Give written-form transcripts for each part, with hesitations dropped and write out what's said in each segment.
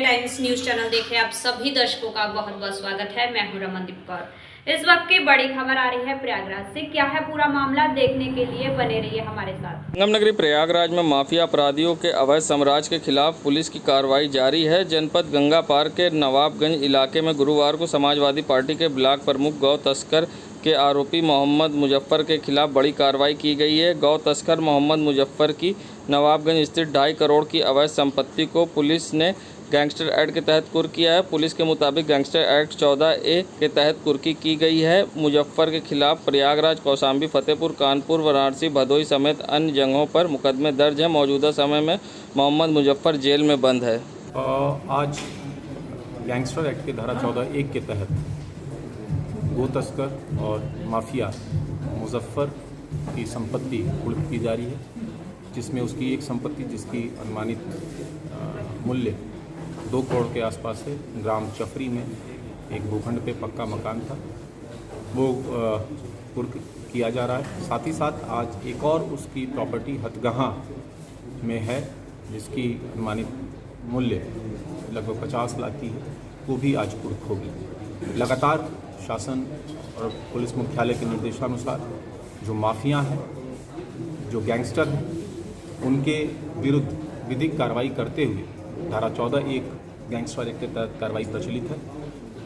Times news channel देखे आप सभी दर्शकों का बहुत बहुत स्वागत है। मैं हूं रमनदीप कौर। इस वक्त की बड़ी खबर आ रही है प्रयागराज से। क्या है पूरा मामला, देखने के लिए बने रहिए हमारे साथ। संगम नगरी प्रयागराज में माफिया अपराधियों के अवैध साम्राज्य के खिलाफ पुलिस की कार्रवाई जारी है। जनपद गंगा पार के नवाबगंज इलाके में गुरुवार को समाजवादी पार्टी के ब्लॉक प्रमुख गौ तस्कर के आरोपी मोहम्मद मुजफ्फर के खिलाफ बड़ी कार्रवाई की गई है। गौ तस्कर मोहम्मद मुजफ्फर की नवाबगंज स्थित 2.5 करोड़ की अवैध संपत्ति को पुलिस ने गैंगस्टर एक्ट के तहत कुर्क किया है। पुलिस के मुताबिक गैंगस्टर एक्ट 14A के तहत कुर्की की गई है। मुजफ्फर के खिलाफ प्रयागराज, कौशाम्बी, फतेहपुर, कानपुर, वाराणसी, भदोही समेत अन्य जगहों पर मुकदमे दर्ज हैं। मौजूदा समय में मोहम्मद मुजफ्फर जेल में बंद है। आज गैंगस्टर एक्ट की धारा 14(1) के तहत गो तस्कर और माफिया मुजफ्फर की संपत्ति कुर्क की जा रही है, जिसमें उसकी एक संपत्ति जिसकी अनुमानित मूल्य 2 करोड़ के आसपास है, ग्राम चफरी में एक भूखंड पे पक्का मकान था, वो कुर्क किया जा रहा है। साथ ही साथ आज एक और उसकी प्रॉपर्टी हथगहाँ में है, जिसकी अनुमानित मूल्य लगभग 50 लाख की है, वो भी आज कुर्क होगी। लगातार शासन और पुलिस मुख्यालय के निर्देशानुसार जो माफिया हैं, जो गैंगस्टर हैं, उनके विरुद्ध विधिक कार्रवाई करते हुए धारा 14(1) गैंगस्टर एक्ट के तहत कार्रवाई प्रचलित है,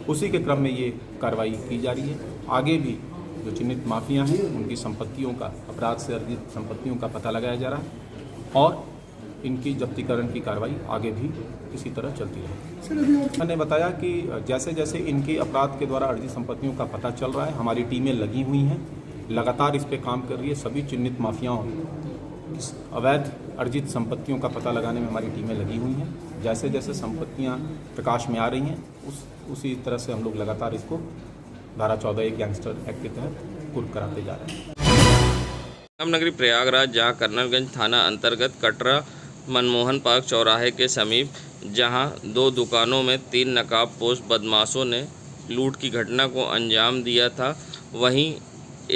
उसी के क्रम में ये कार्रवाई की जा रही है। आगे भी जो चिन्हित माफिया हैं, उनकी संपत्तियों का, अपराध से अर्जित संपत्तियों का पता लगाया जा रहा है और इनकी जब्तीकरण की कार्रवाई आगे भी इसी तरह चलती रहेगी। मैंने बताया कि जैसे जैसे इनकी अपराध के द्वारा अर्जित संपत्तियों का पता चल रहा है, हमारी टीमें लगी हुई हैं, लगातार इस पे काम कर रही है। सभी चिन्हित माफियाओं इस अवैध अर्जित संपत्तियों का पता लगाने में हमारी टीमें लगी हुई हैं। जैसे जैसे संपत्तियां प्रकाश में आ रही हैं, उसी तरह से हम लोग लगातार इसको धारा 14(1) गैंगस्टर एक्ट के तहत कुर्क कराते जा रहे हैं। संगम नगरी प्रयागराज, जहां कर्नलगंज थाना अंतर्गत कटरा मनमोहन पार्क चौराहे के समीप जहां 2 दुकानों में 3 नकाबपोश बदमाशों ने लूट की घटना को अंजाम दिया था, वहीं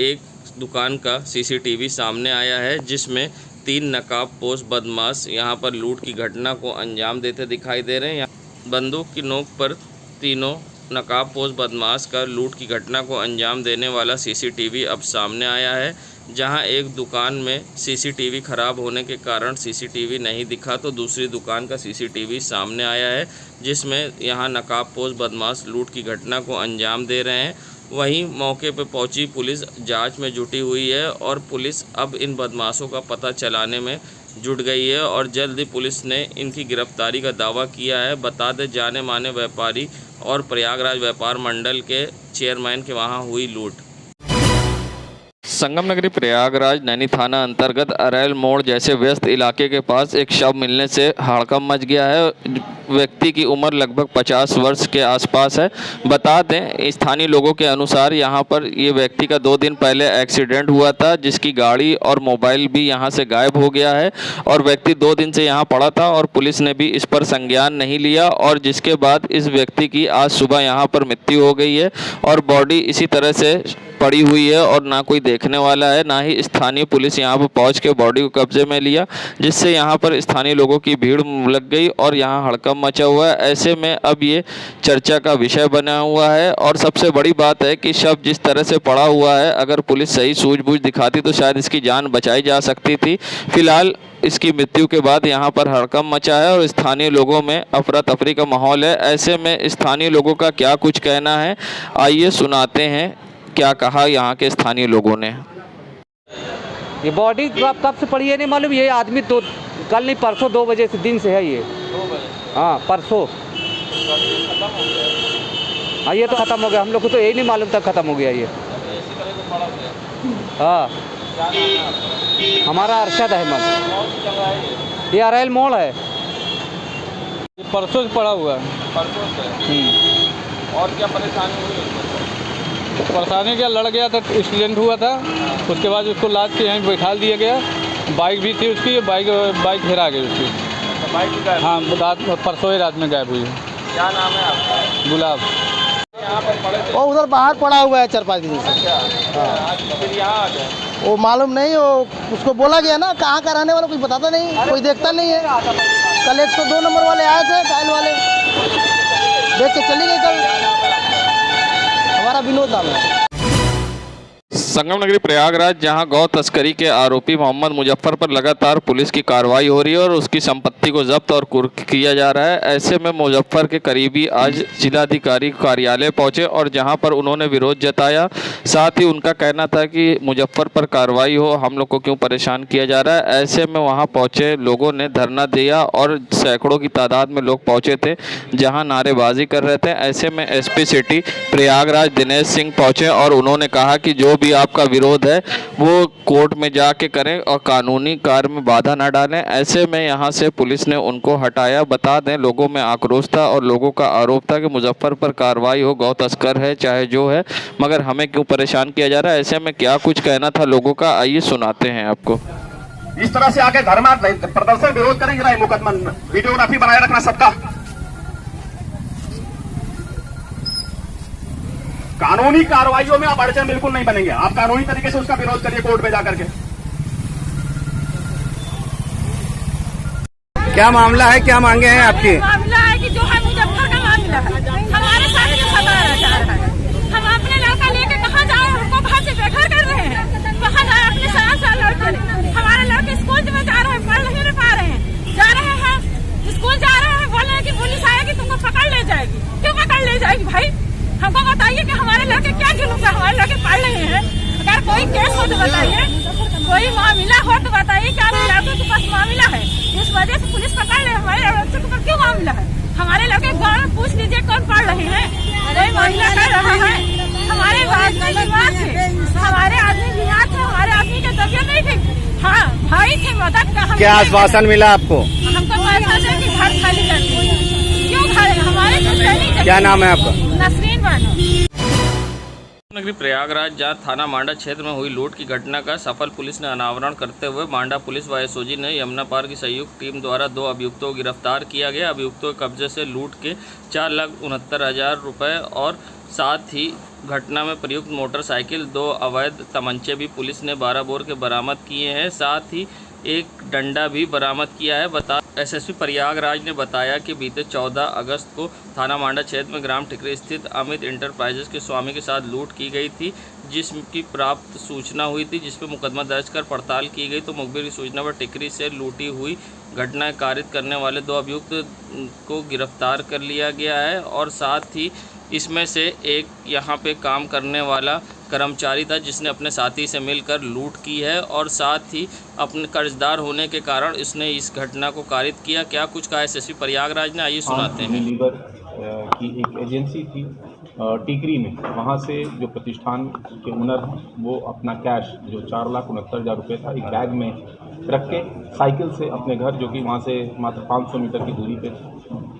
एक दुकान का CCTV सामने आया है, जिसमें 3 नकाबपोश बदमाश यहां पर लूट की घटना को अंजाम देते दिखाई दे रहे हैं। बंदूक की नोक पर तीनों नकाबपोश बदमाश का लूट की घटना को अंजाम देने वाला CCTV अब सामने आया है। जहां एक दुकान में CCTV खराब होने के कारण CCTV नहीं दिखा, तो दूसरी दुकान का CCTV सामने आया है, जिसमें यहां नकाबपोश बदमाश लूट की घटना को अंजाम दे रहे हैं। वहीं मौके पर पहुंची पुलिस जांच में जुटी हुई है और पुलिस अब इन बदमाशों का पता चलाने में जुट गई है और जल्द ही पुलिस ने इनकी गिरफ्तारी का दावा किया है। बता दें, जाने माने व्यापारी और प्रयागराज व्यापार मंडल के चेयरमैन के वहां हुई लूट। संगम नगरी प्रयागराज नैनी थाना अंतर्गत अरैल मोड़ जैसे व्यस्त इलाके के पास एक शव मिलने से हड़कंप मच गया है। व्यक्ति की उम्र लगभग 50 वर्ष के आसपास है। बता दें, स्थानीय लोगों के अनुसार यहां पर ये व्यक्ति का 2 दिन पहले एक्सीडेंट हुआ था, जिसकी गाड़ी और मोबाइल भी यहां से गायब हो गया है और व्यक्ति 2 दिन से यहां पड़ा था और पुलिस ने भी इस पर संज्ञान नहीं लिया और जिसके बाद इस व्यक्ति की आज सुबह यहां पर मृत्यु हो गई है और बॉडी इसी तरह से पड़ी हुई है और ना कोई देखने वाला है, ना ही स्थानीय पुलिस यहां पर पहुंच के बॉडी को कब्जे में लिया, जिससे यहां पर स्थानीय लोगों की भीड़ लग गई और यहां हड़कंप मचा हुआ है। ऐसे में अब ये चर्चा का विषय बना हुआ है और सबसे बड़ी बात है कि शव जिस तरह से पड़ा हुआ है, अगर पुलिस सही सूझबूझ दिखाती तो शायद इसकी जान बचाई जा सकती थी। फिलहाल इसकी मृत्यु के बाद यहाँ पर हड़कंप मचा है और स्थानीय लोगों में अफरा तफरी का माहौल है। ऐसे में स्थानीय लोगों का क्या कुछ कहना है, आइए सुनाते हैं क्या कहा यहाँ के स्थानीय लोगों ने। ये बॉडी कब से पड़ी है नहीं मालूम। ये आदमी तो कल नहीं परसों 2 बजे से दिन से है ये। 2 बजे? हाँ, परसों। हाँ, ये तो ख़त्म हो गया। हम लोग को तो यही नहीं मालूम तब ख़त्म हो गया ये। हाँ, हमारा अरशद अहमद। ये अरैल मोड़ है। ये परसों से पड़ा हुआ है। परसों से? और क्या परेशानी हुई? परेशानी क्या, लड़ गया था, एक्सीडेंट हुआ था, उसके बाद उसको लाद के यहीं बैठा दिया गया। बाइक भी थी उसकी, बाइक हेरा गई उसकी। बाइक भी गायब? हाँ, परसों ही रात में गायब हुई है। क्या नाम है आपका? गुलाब। यहाँ पर पड़े थे? वो उधर बाहर पड़ा हुआ है 4-5 दिन से। अच्छा, फिर यहाँ आ गए? वो मालूम नहीं, वो उसको बोला गया ना, कहाँ का रहने वाला कुछ बताता नहीं, कोई देखता नहीं है। कल 102 नंबर वाले आए थे, घायल वाले, देख के चली गई कल। हमारा विनोद नाम है। संगम नगरी प्रयागराज, जहां गौ तस्करी के आरोपी मोहम्मद मुजफ्फर पर लगातार पुलिस की कार्रवाई हो रही है और उसकी संपत्ति को जब्त और कुर्क किया जा रहा है। ऐसे में मुजफ्फर के करीबी आज जिलाधिकारी कार्यालय पहुंचे और जहां पर उन्होंने विरोध जताया। साथ ही उनका कहना था कि मुजफ्फर पर कार्रवाई हो, हम लोग को क्यों परेशान किया जा रहा है। ऐसे में वहाँ पहुँचे लोगों ने धरना दिया और सैकड़ों की तादाद में लोग पहुँचे थे जहाँ नारेबाजी कर रहे थे। ऐसे में एसपी सिटी प्रयागराज दिनेश सिंह पहुँचे और उन्होंने कहा कि जो भी आपका विरोध है वो कोर्ट में जाके करें और कानूनी कार्य में बाधा ना डालें। ऐसे में यहाँ से पुलिस ने उनको हटाया। बता दें, लोगों में आक्रोश था और लोगों का आरोप था कि मुजफ्फर पर कार्रवाई हो, गौ तस्कर है चाहे जो है, मगर हमें क्यों परेशान किया जा रहा है। ऐसे में क्या कुछ कहना था लोगों का, आइए सुनाते हैं आपको। इस तरह से आके धर्मा प्रदर्शन विरोध करेंगे ना, मुकदमा वीडियोग्राफी बनाए रखना सबका। कानूनी कार्रवाइयों में आप अड़चन बिल्कुल नहीं बनेंगे। आप कानूनी तरीके से उसका विरोध करिए कोर्ट में जाकर के। क्या मामला है, क्या मांगे हैं आपकी? मामला है कि जो है मुजफ्फर का मामला है, हमारे साथ जो सताया जा रहा है। हम अपने लड़का लेके कहाँ जाए, हमको घर से बेघर कर रहे हैं। कहाँ जाए अपने 7 साल लड़के? हमारे लड़के स्कूल में जा रहे हैं, पढ़ नहीं पा रहे हैं। जा रहे हैं स्कूल, जा रहे हैं, बोल रहे हैं कि पुलिस आएगी तुमको पकड़ ले जाएगी। क्यों पकड़ ले जाएगी भाई? हमको बताइए कि हमारे लड़के क्या जुलूम है, हमारे लड़के पढ़ रहे हैं। अगर कोई केस हो तो बताइए, कोई मामला हो तो बताइए क्या लड़के के पास मामला है, इस वजह से पुलिस पकड़ ले। हमारे लड़के के ऊपर क्यों मामला है? हमारे लड़के गाँव में पूछ लीजिए कौन पढ़ रहे हैं, कोई मामला कर रहा है। हमारे आदमी बीमार थे, हमारे आदमी बीमार थे, हमारे आदमी की तबीयत नहीं थी। हाँ भाई थे, मदद का। क्या आश्वासन मिला आपको? हमको पैसा से कि घर खाली कर दीजिए। क्यों घर हमारे? क्या नाम है आपका? नसरीन बानो। नगरी प्रयागराज, जहां थाना मांडा क्षेत्र में हुई लूट की घटना का सफल पुलिस ने अनावरण करते हुए मांडा पुलिस व एसओजी ने यमुना पार की संयुक्त टीम द्वारा 2 अभियुक्तों को गिरफ्तार किया गया। अभियुक्तों के कब्जे से लूट के 4,69,000 रुपये और साथ ही घटना में प्रयुक्त मोटरसाइकिल, 2 अवैध तमंचे भी पुलिस ने 12 बोर के बरामद किए हैं। साथ ही एक डंडा भी बरामद किया है। एसएसपी प्रयागराज ने बताया कि बीते 14 अगस्त को थाना मांडा क्षेत्र में ग्राम टिकरी स्थित अमित इंटरप्राइजेस के स्वामी के साथ लूट की गई थी, जिसकी प्राप्त सूचना हुई थी, जिस पर मुकदमा दर्ज कर पड़ताल की गई। तो मुखबिर की सूचना पर टिकरी से लूटी हुई घटना कारित करने वाले 2 अभियुक्त को गिरफ्तार कर लिया गया है और साथ ही इसमें से एक यहाँ पे काम करने वाला कर्मचारी था जिसने अपने साथी से मिलकर लूट की है और साथ ही अपने कर्जदार होने के कारण इसने इस घटना को कारित किया। क्या कुछ कहा एसएसपी प्रयागराज ने, आइए सुनाते हैं। लीवर की एक एजेंसी थी टिकरी में, वहाँ से जो प्रतिष्ठान के ओनर हैं वो अपना कैश जो 4,69,000 रुपये था एक बैग में रख के साइकिल से अपने घर, जो कि वहाँ से मात्र 500 मीटर की दूरी पे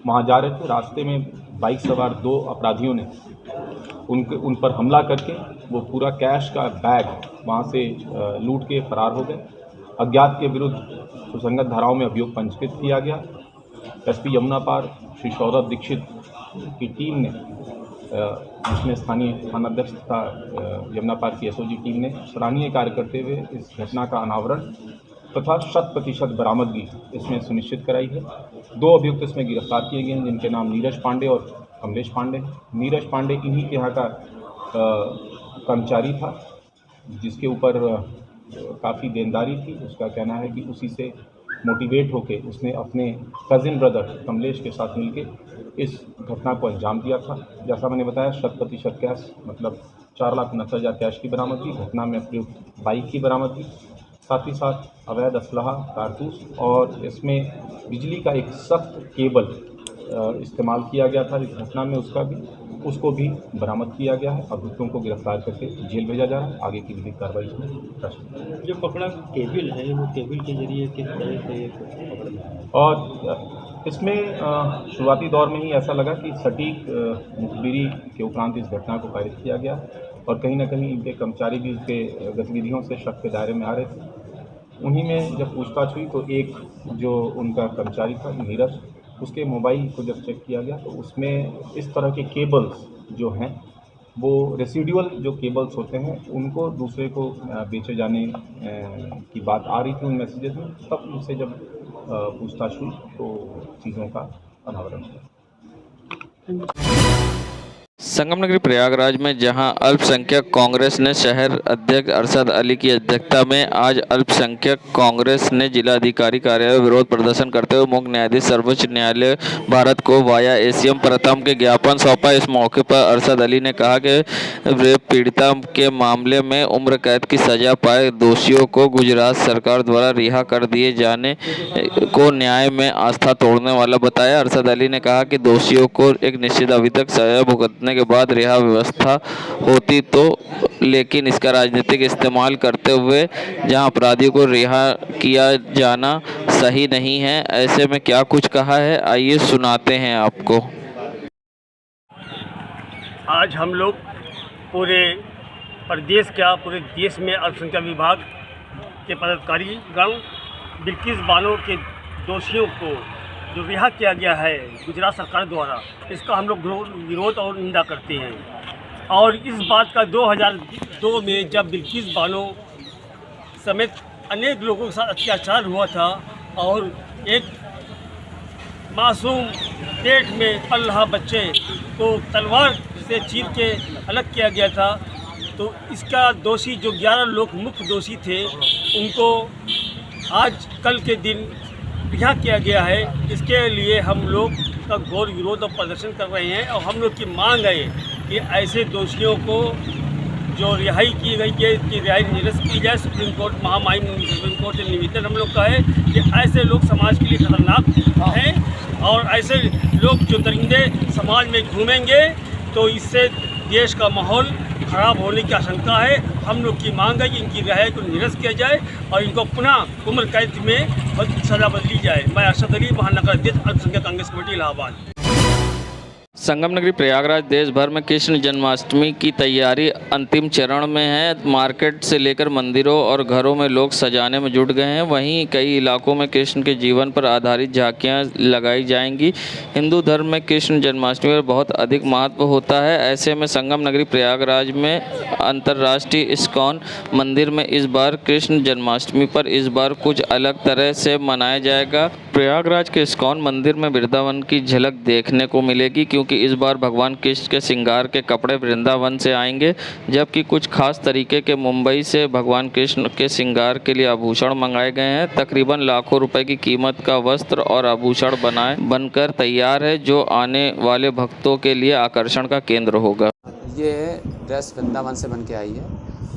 वहाँ जा रहे थे। रास्ते में बाइक सवार 2 अपराधियों ने उन पर हमला करके वो पूरा कैश का बैग वहाँ से लूट के फरार हो गए। अज्ञात के विरुद्ध सुसंगत धाराओं में अभियोग पंजीकृत किया गया। एसपी यमुना पार श्री सौरभ दीक्षित की टीम ने, जिसमें स्थानीय थानाध्यक्ष तथा यमुना पार की एसओजी टीम ने सराहनीय कार्य करते हुए इस घटना का अनावरण तथा 100% बरामदगी इसमें सुनिश्चित कराई है। 2 अभियुक्त इसमें गिरफ्तार किए गए हैं, जिनके नाम नीरज पांडे और कमलेश पांडे। नीरज पांडे इन्हीं के यहाँ का कर्मचारी था जिसके ऊपर काफ़ी देनदारी थी। उसका कहना है कि उसी से मोटिवेट होके उसने अपने कज़िन ब्रदर कमलेश के साथ मिलके इस घटना को अंजाम दिया था। जैसा मैंने बताया 100% कैश मतलब 4,69,000 कैश की बरामदगी, घटना में प्रयुक्त बाइक की बरामदगी, साथ ही साथ अवैध असलहा, कारतूस और इसमें बिजली का एक सख्त केबल इस्तेमाल किया गया था इस घटना में, उसको भी बरामद किया गया है। अभियुक्तों को गिरफ्तार करके जेल भेजा जा रहा है। आगे की विधिक कार्रवाई इसमें कर। जो पकड़ा केबल है वो केबल के जरिए किस तरह से पकड़ा, और इसमें शुरुआती दौर में ही ऐसा लगा कि सटीक मुखबिरी के उपरांत इस घटना को कारित किया गया और कहीं ना कहीं इनके कर्मचारी भी इसके गतिविधियों से शक के दायरे में आ रहे थे। उन्हीं में जब पूछताछ हुई तो एक जो उनका कर्मचारी था नीरज, उसके मोबाइल को जब चेक किया गया तो उसमें इस तरह के केबल्स जो हैं वो रेसिडुअल जो केबल्स होते हैं उनको दूसरे को बेचे जाने की बात आ रही थी उन मैसेजेस में। तब उनसे जब पूछताछ हुई तो चीज़ों का अनावरण हुआ। संगम नगरी प्रयागराज में जहां अल्पसंख्यक कांग्रेस ने शहर अध्यक्ष अरशद अली की अध्यक्षता में आज अल्पसंख्यक कांग्रेस ने जिलाधिकारी कार्यालय विरोध प्रदर्शन करते हुए मुख्य न्यायाधीश सर्वोच्च न्यायालय भारत को वाया एसीएम प्रथम के ज्ञापन सौंपा। इस मौके पर अरशद अली ने कहा कि रेप पीड़िता के मामले में उम्र कैद की सजा पाए दोषियों को गुजरात सरकार द्वारा रिहा कर दिए जाने को न्याय में आस्था तोड़ने वाला बताया। अरशद अली ने कहा कि दोषियों को एक निश्चित अवधि तक सजा भुगतने के बाद रिहा व्यवस्था होती तो, लेकिन इसका राजनीतिक इस्तेमाल करते हुए जहां अपराधियों को रिहा किया जाना सही नहीं है। ऐसे में क्या कुछ कहा है, आइए सुनाते हैं आपको। आज हम लोग पूरे प्रदेश पूरे देश में अल्पसंख्यक विभाग के पदाधिकारी गण बिल्किस बानो के दोषियों को जो रिहा किया गया है गुजरात सरकार द्वारा, इसका हम लोग विरोध और निंदा करते हैं। और इस बात का 2002 में जब बिल्किस बानो समेत अनेक लोगों के साथ अत्याचार हुआ था और एक मासूम पेट में पल रहा बच्चे को तलवार से चीर के अलग किया गया था, तो इसका दोषी जो 11 लोग मुख्य दोषी थे उनको आज कल के दिन रिहा किया गया है। इसके लिए हम लोग का घोर विरोध और प्रदर्शन कर रहे हैं और हम लोग की मांग है कि ऐसे दोषियों को जो रिहाई की गई है कि रिहाई निरस्त की जाए। सुप्रीम कोर्ट महामहिम सुप्रीम कोर्ट से निवेदन हम लोग का है कि ऐसे लोग समाज के लिए खतरनाक हैं और ऐसे लोग जो दरिंदे समाज में घूमेंगे तो इससे देश का माहौल खराब होने की आशंका है। हम लोग की मांग है कि इनकी रिहाई को निरस्त किया जाए और इनको पुनः उम्र कैद में सजा बदली जाए। मैं अरशद अली, महानगर अध्यक्ष अल्पसंख्यक कांग्रेस कमेटी इलाहाबाद। संगम नगरी प्रयागराज देश भर में कृष्ण जन्माष्टमी की तैयारी अंतिम चरण में है। मार्केट से लेकर मंदिरों और घरों में लोग सजाने में जुट गए हैं। वहीं कई इलाकों में कृष्ण के जीवन पर आधारित झांकियां लगाई जाएंगी। हिंदू धर्म में कृष्ण जन्माष्टमी पर बहुत अधिक महत्व होता है। ऐसे में संगम नगरी प्रयागराज में अंतर्राष्ट्रीय इस्कॉन मंदिर में इस बार कृष्ण जन्माष्टमी पर इस बार कुछ अलग तरह से मनाया जाएगा। प्रयागराज के इस्कॉन मंदिर में वृंदावन की झलक देखने को मिलेगी, क्योंकि इस बार भगवान कृष्ण के श्रृंगार के कपड़े वृंदावन से आएंगे, जबकि कुछ खास तरीके के मुंबई से भगवान कृष्ण के श्रृंगार के लिए आभूषण मंगाए गए हैं। तकरीबन लाखों रुपए की कीमत का वस्त्र और आभूषण बनकर तैयार है, जो आने वाले भक्तों के लिए आकर्षण का केंद्र होगा। ये ड्रेस वृंदावन से बन के आई है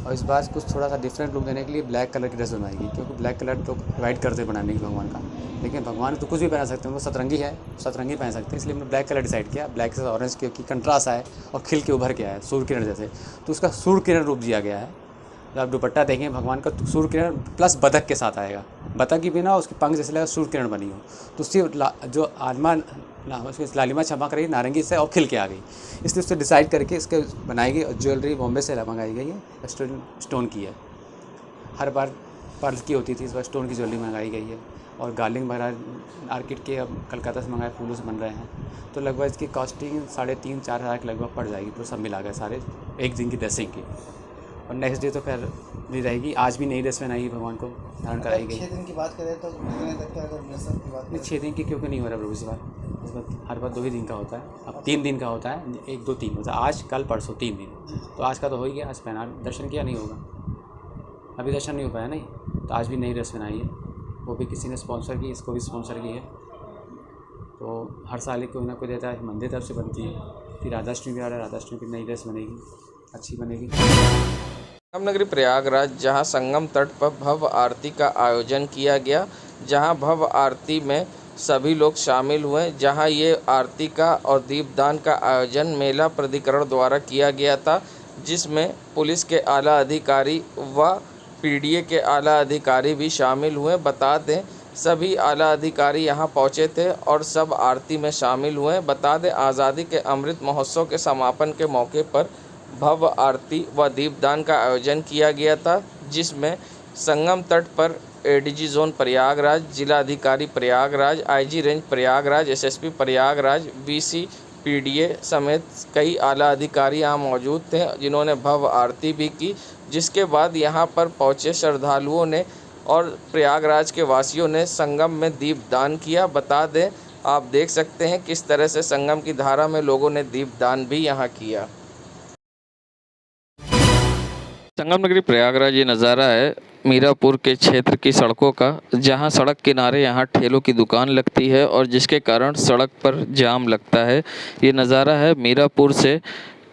और इस बार कुछ थोड़ा सा डिफरेंट लुक देने के लिए ब्लैक कलर की ड्रेस बनाएगी, क्योंकि ब्लैक कलर तो वाइट करते बनाने की भगवान का, लेकिन भगवान तो कुछ भी पहन सकते हैं, वो सतरंगी है, सतरंगी पहन सकते हैं, इसलिए हमने ब्लैक कलर डिसाइड किया। ब्लैक से ऑरेंज क्योंकि कंट्रास्ट आए और खिल के उभर के आए सूर्य किरण जैसे, तो उसका सूर्य किरण रूप दिया गया है। जब आप दुपट्टा देखेंगे भगवान का, तो सूर्य किरण प्लस बतख के साथ आएगा, बतख की बिना उसकी पंख जैसे लगा सूर्य किरण बनी हो, तो उसकी जो आत्मा उसकी लालिमा चमक रही नारंगी से और खिल के आ गई, इसलिए उससे डिसाइड करके इसके बनाई गई। ज्वेलरी बॉम्बे से मंगाई गई है, स्टोन की है, हर बार पर्ल की होती थी, इस बार स्टोन की ज्वेलरी मंगाई गई है। और गार्लिंग वगैरह मार्केट के अब कलकत्ता से मंगाए फूलों से बन रहे हैं, तो लगभग इसकी कॉस्टिंग 3,500-4 हज़ार के लगभग पड़ जाएगी, तो सब मिला कर सारे एक दिन की ड्रेसिंग की। और नेक्स्ट डे तो फिर नहीं रहेगी। आज भी नई ड्रेस पहनाई भगवान को धारण कराई गई। 6 दिन की बात करें तो कितने तक की अगर ड्रेसअप की बात नहीं 6 दिन की क्योंकि नहीं हो रहा प्रभु इस बार हर बार 2 ही दिन का होता है, अब 3 दिन का होता है, 1, 2, 3 मतलब आज कल परसों 3 दिन, तो आज का तो हो ही गया। आज पहना दर्शन किया नहीं होगा, अभी दर्शन नहीं हो पाया नहीं, तो आज भी नई ड्रेस पहनाई है, वो भी किसी ने स्पॉन्सर की, इसको भी स्पॉन्सर की है। तो हर साल कोई ना कोई देता है, मंदिर तरफ से बनती है। फिर राधाष्टमी भी आ रहा है, राधाष्टमी की नई ड्रेस बनेगी, अच्छी बनेगी। संगम नगरी प्रयागराज जहां संगम तट पर भव्य आरती का आयोजन किया गया, जहां भव्य आरती में सभी लोग शामिल हुए, जहां ये आरती का और दीपदान का आयोजन मेला प्राधिकरण द्वारा किया गया था, जिसमें पुलिस के आला अधिकारी व पीडीए के आला अधिकारी भी शामिल हुए। बता दें सभी आला अधिकारी यहां पहुंचे थे और सब आरती में शामिल हुए। बता दें आज़ादी के अमृत महोत्सव के समापन के मौके पर भव्य आरती व दीपदान का आयोजन किया गया था, जिसमें संगम तट पर एडीजी जोन प्रयागराज, जिलाधिकारी Prayagraj, IG range Prayagraj, SSP Prayagraj, BC, PDA समेत कई आला अधिकारी यहाँ मौजूद थे, जिन्होंने भव्य आरती भी की। जिसके बाद यहाँ पर पहुँचे श्रद्धालुओं ने और प्रयागराज के वासियों ने संगम में दीपदान किया। बता दें आप देख सकते हैं किस तरह से संगम की धारा में लोगों ने दीपदान भी यहाँ किया। संगम नगरी प्रयागराज ये नज़ारा है मीरापुर के क्षेत्र की सड़कों का, जहां सड़क किनारे यहां ठेलों की दुकान लगती है और जिसके कारण सड़क पर जाम लगता है। ये नज़ारा है मीरापुर से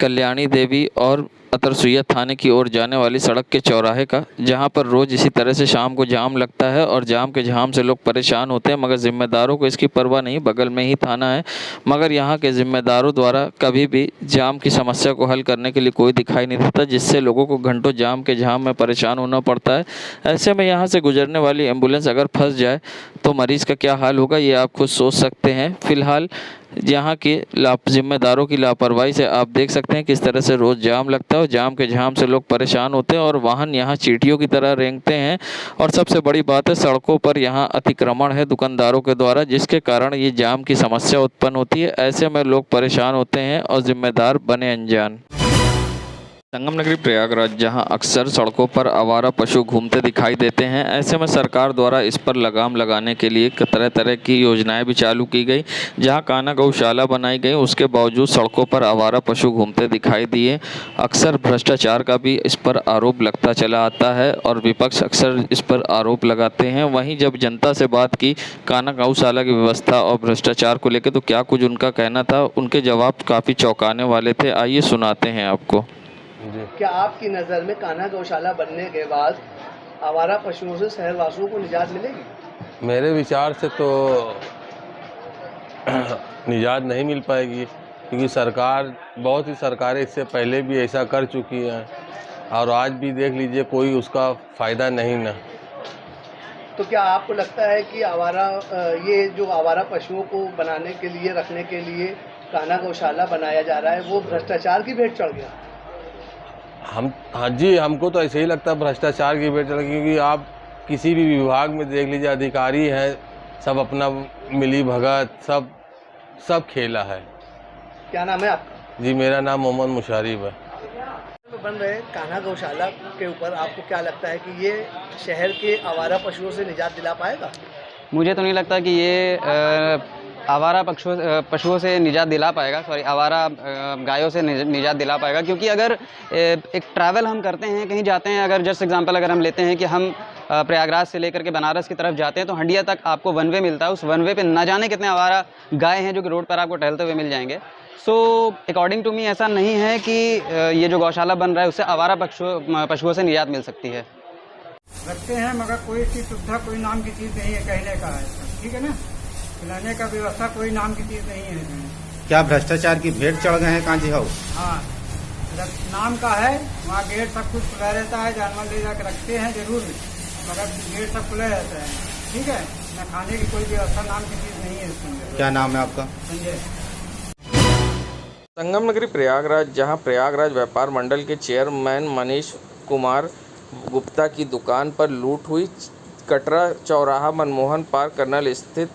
कल्याणी देवी और अतरसुइया थाने की ओर जाने वाली सड़क के चौराहे का, जहां पर रोज़ इसी तरह से शाम को जाम लगता है और जाम के झाम से लोग परेशान होते हैं, मगर ज़िम्मेदारों को इसकी परवाह नहीं। बगल में ही थाना है, मगर यहां के ज़िम्मेदारों द्वारा कभी भी जाम की समस्या को हल करने के लिए कोई दिखाई नहीं देता, जिससे लोगों को घंटों जाम के झाम में परेशान होना पड़ता है। ऐसे में यहाँ से गुजरने वाली एम्बुलेंस अगर फंस जाए तो मरीज़ का क्या हाल होगा, ये आप खुद सोच सकते हैं। फ़िलहाल यहाँ के ज़िम्मेदारों की लापरवाही से आप देख सकते हैं किस तरह से रोज़ जाम लगता है और जाम के झाम से लोग परेशान होते हैं और वाहन यहाँ चींटियों की तरह रेंगते हैं। और सबसे बड़ी बात है, सड़कों पर यहाँ अतिक्रमण है दुकानदारों के द्वारा, जिसके कारण ये जाम की समस्या उत्पन्न होती है। ऐसे में लोग परेशान होते हैं और ज़िम्मेदार बने अनजान। संगम नगरी प्रयागराज जहां अक्सर सड़कों पर आवारा पशु घूमते दिखाई देते हैं, ऐसे में सरकार द्वारा इस पर लगाम लगाने के लिए तरह तरह की योजनाएं भी चालू की गई। जहां कान्हा गौशाला बनाई गई, उसके बावजूद सड़कों पर आवारा पशु घूमते दिखाई दिए। अक्सर भ्रष्टाचार का भी इस पर आरोप लगता चला आता है और विपक्ष अक्सर इस पर आरोप लगाते हैं। वहीं जब जनता से बात की कान्हा गौशाला की व्यवस्था और भ्रष्टाचार को लेकर, तो क्या कुछ उनका कहना था, उनके जवाब काफ़ी चौंकाने वाले थे। आइए सुनाते हैं आपको। क्या आपकी नज़र में कान्हा गौशाला बनने के बाद आवारा पशुओं से शहरवासियों को निजात मिलेगी? मेरे विचार से तो निजात नहीं मिल पाएगी, क्योंकि बहुत सी सरकारें इससे पहले भी ऐसा कर चुकी हैं और आज भी देख लीजिए कोई उसका फ़ायदा नहीं ना। तो क्या आपको लगता है कि ये जो आवारा पशुओं को बनाने के लिए, रखने के लिए कान्हा गौशाला बनाया जा रहा है, वो भ्रष्टाचार की भेंट चढ़ गया? हाँ जी, हमको तो ऐसे ही लगता है भ्रष्टाचार की भेंट चढ़ गई, क्योंकि आप किसी भी विभाग में देख लीजिए, अधिकारी हैं सब अपना मिली भगत सब खेला है। क्या नाम है आपका? जी, मेरा नाम मोहम्मद मुशारिफ है। बन रहे कान्हा गौशाला के ऊपर आपको क्या लगता है कि ये शहर के आवारा पशुओं से निजात दिला पाएगा? मुझे तो नहीं लगता कि ये आवारा पशुओं से निजात दिला पाएगा, आवारा गायों से निजात दिला पाएगा। क्योंकि अगर एक ट्रैवल हम करते हैं, कहीं जाते हैं, अगर जस्ट एग्जांपल अगर हम लेते हैं कि हम प्रयागराज से लेकर के बनारस की तरफ जाते हैं, तो हंडिया तक आपको वन वे मिलता है। उस वन वे पे ना जाने कितने आवारा गाय हैं जो कि रोड पर आपको टहलते हुए मिल जाएंगे। सो अकॉर्डिंग टू मी ऐसा नहीं है कि ये जो गौशाला बन रहा है उससे आवारा पशुओं से निजात मिल सकती है। रखते हैं, मगर कोई चीज़ सुविधा कोई नाम की चीज़ नहीं है, कहने का है, ठीक है ना। खिलाने का व्यवस्था कोई नाम की चीज़ नहीं है। क्या भ्रष्टाचार की भेंट चढ़ गए हैं कांजी हाउस? हाँ, नाम का है, वहाँ गेट सब कुछ खुला रहता है, जानवर ले जाकर रखते हैं जरूर, मगर गेट सब खुला रहता है, ठीक है ना। खाने की कोई व्यवस्था नाम की चीज़ नहीं है इसमें। क्या नाम है आपका? संजय। संगम नगरी प्रयागराज जहां प्रयागराज व्यापार मंडल के चेयरमैन मनीष कुमार गुप्ता की दुकान पर लूट हुई। कटरा चौराहा मनमोहन पार्क कर्नल स्थित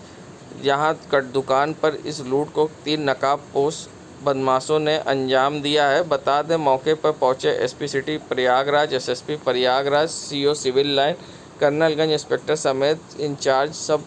यहाँ दुकान पर इस लूट को 3 नकाबपोश बदमाशों ने अंजाम दिया है। बता दें, मौके पर पहुंचे SP city Prayagraj, SSP Prayagraj, CO civil line, Colonelganj inspector समेत इंचार्ज सब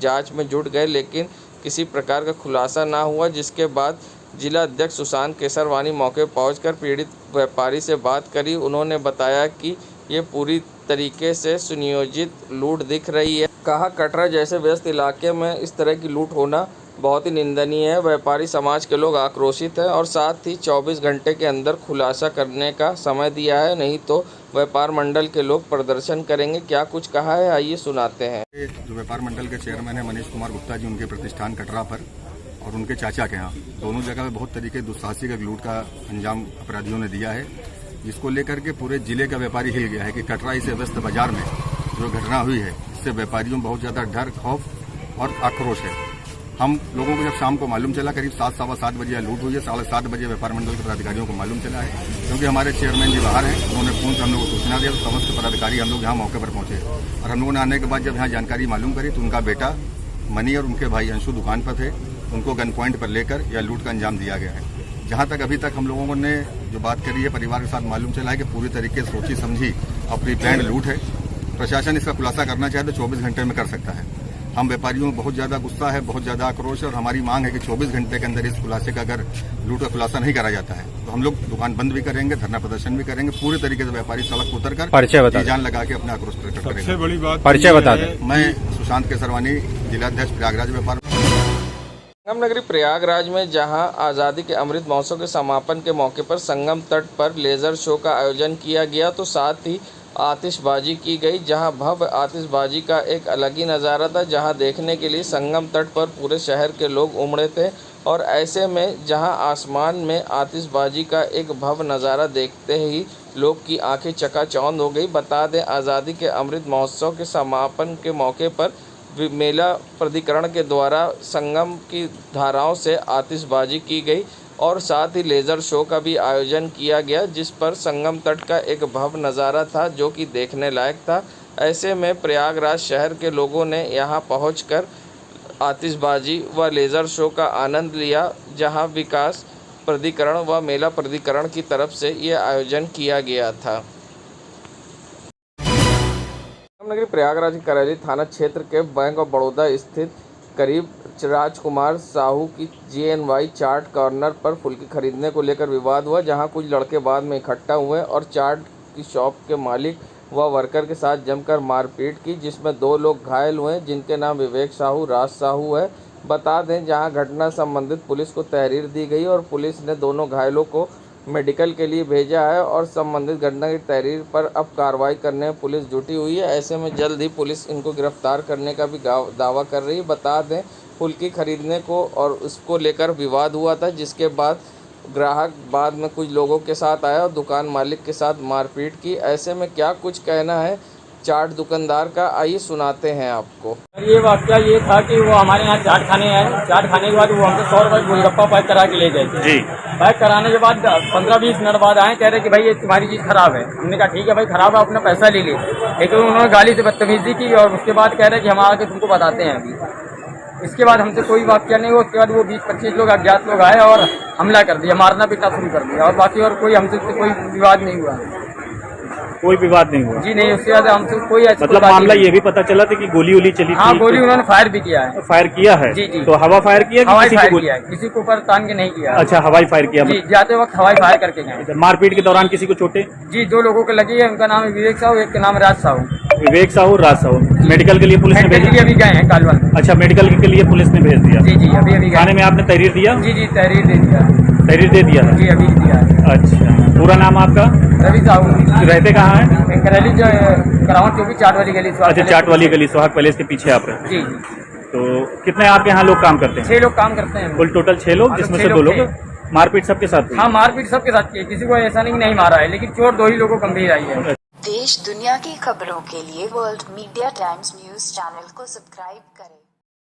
जांच में जुट गए, लेकिन किसी प्रकार का खुलासा ना हुआ। जिसके बाद जिला अध्यक्ष सुशांत केसरवानी मौके पहुंचकर पीड़ित व्यापारी से बात करी। उन्होंने बताया कि ये पूरी तरीके से सुनियोजित लूट दिख रही है। कहा, कटरा जैसे व्यस्त इलाके में इस तरह की लूट होना बहुत ही निंदनीय है। व्यापारी समाज के लोग आक्रोशित हैं और साथ ही 24 घंटे के अंदर खुलासा करने का समय दिया है, नहीं तो व्यापार मंडल के लोग प्रदर्शन करेंगे। क्या कुछ कहा है, आइए सुनाते हैं। जो व्यापार मंडल के चेयरमैन है मनीष कुमार गुप्ता जी, उनके प्रतिष्ठान कटरा पर और उनके चाचा के यहाँ दोनों जगह में बहुत तरीके दुस्साहसिक लूट का अंजाम अपराधियों ने दिया है, जिसको लेकर के पूरे जिले का व्यापारी हिल गया है कि कटरा इस व्यस्त बाजार में जो घटना हुई है, इससे व्यापारियों में बहुत ज़्यादा डर, खौफ और आक्रोश है। हम लोगों को जब शाम को मालूम चला, करीब 7, सवा 7 बजे लूट हुई है, 7:30 बजे व्यापार मंडल के पदाधिकारियों को मालूम चला है, क्योंकि हमारे चेयरमैन जी बाहर हैं, उन्होंने फ़ोन से हम लोग को सूचना दिया, तो समस्त पदाधिकारी हम लोग यहाँ मौके पर पहुंचे और हम लोगों ने आने के बाद जब यहाँ जानकारी मालूम करी तो उनका बेटा मनी और उनके भाई अंशु दुकान पर थे, उनको गन पॉइंट पर लेकर यह लूट का अंजाम दिया गया है। जहाँ तक अभी तक हम लोगों ने जो बात करी है, परिवार के साथ मालूम चला है कि पूरी तरीके से सोची समझी और प्री प्लान्ड लूट है। प्रशासन इसका खुलासा करना चाहे तो 24 घंटे में कर सकता है, हम व्यापारियों में बहुत ज़्यादा गुस्सा है, बहुत ज़्यादा आक्रोश है और हमारी मांग है कि 24 घंटे के अंदर इस खुलासे का अगर लूट का खुलासा नहीं करा जाता है तो हम लोग दुकान बंद भी करेंगे, धरना प्रदर्शन भी करेंगे, पूरी तरीके से व्यापारी सड़क को उतर कर जान लगा के अपना आक्रोश प्रकट करेंगे। सबसे बड़ी बात परिचय बता दें। मैं सुशांत केसरवानी, जिलाध्यक्ष प्रयागराज व्यापार। संगम नगरी प्रयागराज में जहां आज़ादी के अमृत महोत्सव के समापन के मौके पर संगम तट पर लेज़र शो का आयोजन किया गया तो साथ ही आतिशबाजी की गई, जहां भव्य आतिशबाजी का एक अलग ही नज़ारा था, जहां देखने के लिए संगम तट पर पूरे शहर के लोग उमड़े थे। और ऐसे में जहां आसमान में आतिशबाजी का एक भव्य नज़ारा देखते ही लोग की आंखें चकाचौंध हो गई। बता दें, आज़ादी के अमृत महोत्सव के समापन के मौके पर मेला प्राधिकरण के द्वारा संगम की धाराओं से आतिशबाजी की गई और साथ ही लेज़र शो का भी आयोजन किया गया, जिस पर संगम तट का एक भव्य नज़ारा था जो कि देखने लायक था। ऐसे में प्रयागराज शहर के लोगों ने यहां पहुंचकर आतिशबाजी व लेज़र शो का आनंद लिया, जहां विकास प्राधिकरण व मेला प्राधिकरण की तरफ से ये आयोजन किया गया था। नगरी प्रयागराज करैली थाना क्षेत्र के बैंक ऑफ बड़ौदा स्थित करीब राजकुमार साहू की GNY चाट कॉर्नर पर फुल्की खरीदने को लेकर विवाद हुआ, जहां कुछ लड़के बाद में इकट्ठा हुए और चाट की शॉप के मालिक व वर्कर के साथ जमकर मारपीट की, जिसमें 2 लोग घायल हुए, जिनके नाम विवेक साहू, राज साहू है। बता दें, जहां घटना संबंधित पुलिस को तहरीर दी गई और पुलिस ने दोनों घायलों को मेडिकल के लिए भेजा है और संबंधित घटना की तहरीर पर अब कार्रवाई करने में पुलिस जुटी हुई है। ऐसे में जल्द ही पुलिस इनको गिरफ्तार करने का भी दावा कर रही है। बता दें, फुल्की खरीदने को और उसको लेकर विवाद हुआ था, जिसके बाद ग्राहक बाद में कुछ लोगों के साथ आया और दुकान मालिक के साथ मारपीट की। ऐसे में क्या कुछ कहना है चाट दुकानदार का, आइए सुनाते हैं आपको। ये वाकया ये था कि वो हमारे यहाँ चाट खाने आए, चाट खाने के बाद वो हमसे 100 रुपये गोलगप्पा पैक करा के ले गए थे जी। पैक कराने के बाद 15-20 मिनट बाद आए, कह रहे कि भाई ये तुम्हारी चीज़ खराब है। हमने कहा ठीक है भाई खराब है, अपना पैसा ले ली। लेकिन उन्होंने गाली से बदतमीजी की और उसके बाद कह रहे कि हम आके तुमको बताते हैं अभी। इसके बाद हमसे कोई वाकया नहीं हुआ। उसके बाद वो 20-25 लोग अज्ञात लोग आए और हमला कर दिया, मारना पीटना शुरू कर दिया और बाकी और कोई हमसे कोई विवाद नहीं हुआ। कोई विवाद नहीं हुआ जी नहीं, उसके बाद हमसे कोई मतलब मामला ये भी पता चला था कि गोली उली चली हाँ, थी। गोली उन्होंने फायर भी किया है। फायर किया है जी जी। तो हवा फायर किया, हवाई फायर किया है, किसी को ऊपर तान के नहीं किया। अच्छा, हवाई फायर किया जी, जाते वक्त हवाई फायर करके गए। मारपीट के दौरान किसी को चोटें? जी, 2 लोगों को लगी है, उनका नाम है विवेक साहू, एक का नाम राज साहू। विवेक साहू, राज साहू मेडिकल के लिए पुलिस ने भेजा? अभी गए हैं कालवन। अच्छा, मेडिकल के लिए पुलिस ने भेज दिया? जी जी, अभी थाने में आपने तहरीर दिया? जी जी, तहरीर दे दिया। तहरीर दे दिया है? जी, अभी दिया है। अच्छा, पूरा नाम आपका? रवि साहू। रहते कहाँ है? करैली जो करावट चौकी चाट वाली गली। अच्छा, चाट वाली गली, सोहाग पैलेस के पीछे आप रहते? जी। तो कितने आपके यहाँ लोग काम करते हैं? 6 लोग काम करते हैं। कुल टोटल 6 लोग, जिसमें से 2 लोग मारपीट सबके साथ हुई? हाँ, मारपीट सबके साथ की, किसी को ऐसा नहीं मारा है, लेकिन चोट 2 ही लोगों को गंभीर आई है। देश दुनिया की खबरों के लिए world media times news channel को सब्सक्राइब करें।